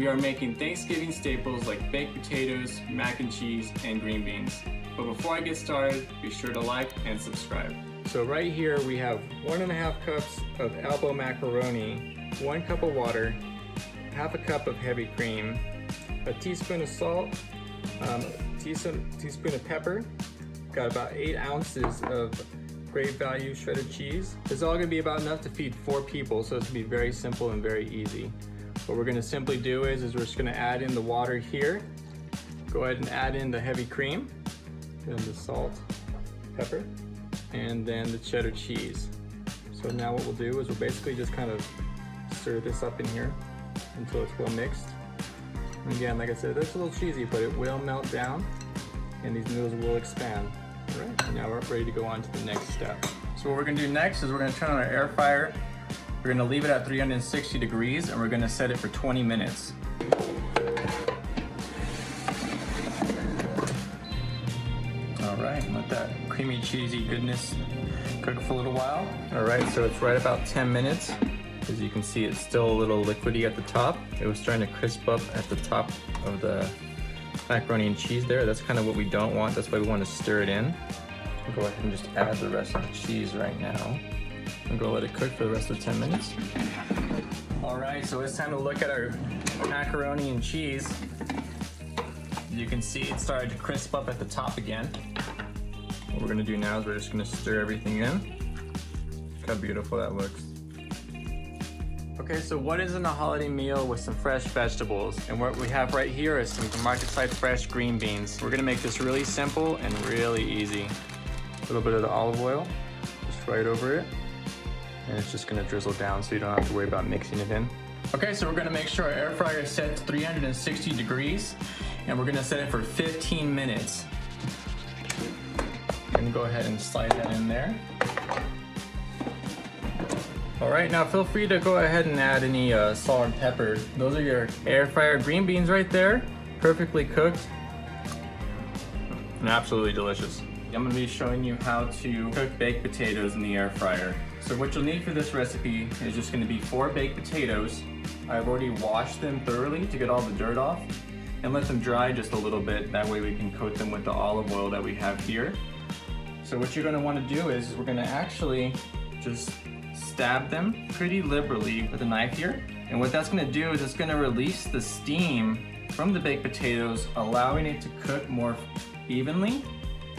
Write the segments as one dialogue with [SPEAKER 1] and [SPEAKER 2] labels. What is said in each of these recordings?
[SPEAKER 1] we are making Thanksgiving staples like baked potatoes, mac and cheese, and green beans. But before I get started, be sure to like and subscribe. So right here we have 1.5 cups of elbow macaroni, 1 cup of water, half a cup of heavy cream, a teaspoon of salt, teaspoon of pepper, got about 8 ounces of great value shredded cheese. This is all gonna be about enough to feed 4 people, so it's gonna be very simple and very easy. What we're gonna simply do is we're just gonna add in the water here, go ahead and add in the heavy cream, then the salt, pepper, and then the cheddar cheese. So now what we'll do is we'll basically just kind of stir this up in here until it's well mixed. And again, like I said, it's a little cheesy, but it will melt down and these noodles will expand. All right, now we're ready to go on to the next step. So what we're gonna do next is we're gonna turn on our air fryer. We're gonna leave it at 360 degrees and we're gonna set it for 20 minutes. All right, let that creamy, cheesy goodness cook for a little while. All right, so it's right about 10 minutes. As you can see, it's still a little liquidy at the top. It was starting to crisp up at the top of the macaroni and cheese there. That's kind of what we don't want. That's why we want to stir it in. We'll go ahead and just add the rest of the cheese right now. And go let it cook for the rest of 10 minutes. All right, so it's time to look at our macaroni and cheese. As you can see, it started to crisp up at the top again. What we're gonna do now is we're just gonna stir everything in. Look how beautiful that looks. Okay, so what isn't a holiday meal with some fresh vegetables? And what we have right here is some market side fresh green beans. We're gonna make this really simple and really easy. A little bit of the olive oil, just right over it. And it's just gonna drizzle down so you don't have to worry about mixing it in. Okay, so we're gonna make sure our air fryer is set to 360 degrees and we're gonna set it for 15 minutes. And go ahead and slide that in there. All right, now feel free to go ahead and add any salt and pepper. Those are your air fryer green beans right there, perfectly cooked and absolutely delicious. I'm gonna be showing you how to cook baked potatoes in the air fryer. So what you'll need for this recipe is just gonna be 4 baked potatoes. I've already washed them thoroughly to get all the dirt off and let them dry just a little bit. That way we can coat them with the olive oil that we have here. So what you're gonna wanna do is we're gonna actually just stab them pretty liberally with a knife here. And what that's gonna do is it's gonna release the steam from the baked potatoes, allowing it to cook more evenly.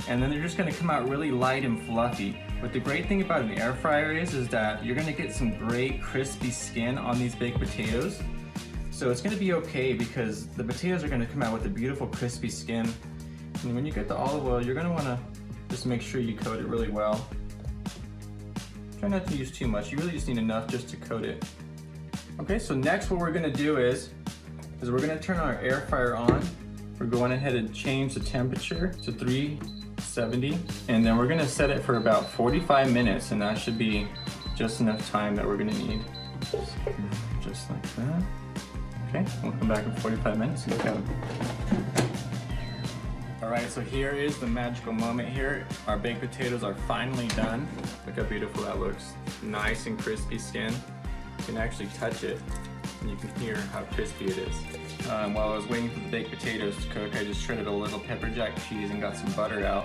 [SPEAKER 1] And then they're just gonna come out really light and fluffy. But the great thing about an air fryer is that you're gonna get some great crispy skin on these baked potatoes. So it's gonna be okay because the potatoes are gonna come out with a beautiful crispy skin. And when you get the olive oil, you're gonna wanna just make sure you coat it really well. Try not to use too much. You really just need enough just to coat it. Okay, so next what we're gonna do is we're gonna turn our air fryer on. We're going ahead and change the temperature to 370, and then we're gonna set it for about 45 minutes, and that should be just enough time that we're gonna need. Just like that. Okay, we'll come back in 45 minutes and look at it. All right, so here is the magical moment here. Our baked potatoes are finally done. Look how beautiful that looks. Nice and crispy skin. You can actually touch it and you can hear how crispy it is. While I was waiting for the baked potatoes to cook, I just shredded a little pepper jack cheese and got some butter out.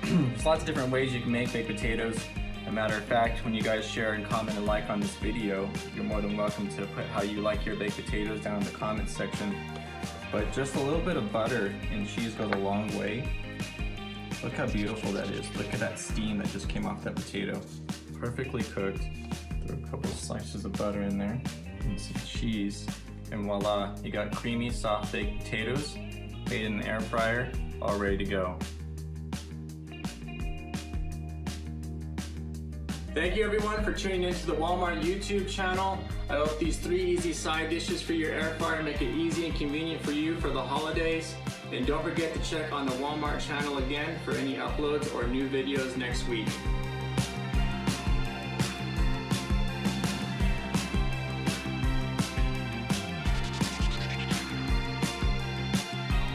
[SPEAKER 1] There's lots of different ways you can make baked potatoes. As a matter of fact, when you guys share and comment and like on this video, you're more than welcome to put how you like your baked potatoes down in the comments section. But just a little bit of butter and cheese goes a long way. Look how beautiful that is. Look at that steam that just came off that potato. Perfectly cooked. Throw a couple of slices of butter in there and some cheese. And voila, you got creamy, soft baked potatoes made in the air fryer, all ready to go. Thank you everyone for tuning into the Walmart YouTube channel. I hope these 3 easy side dishes for your air fryer make it easy and convenient for you for the holidays. And don't forget to check on the Walmart channel again for any uploads or new videos next week.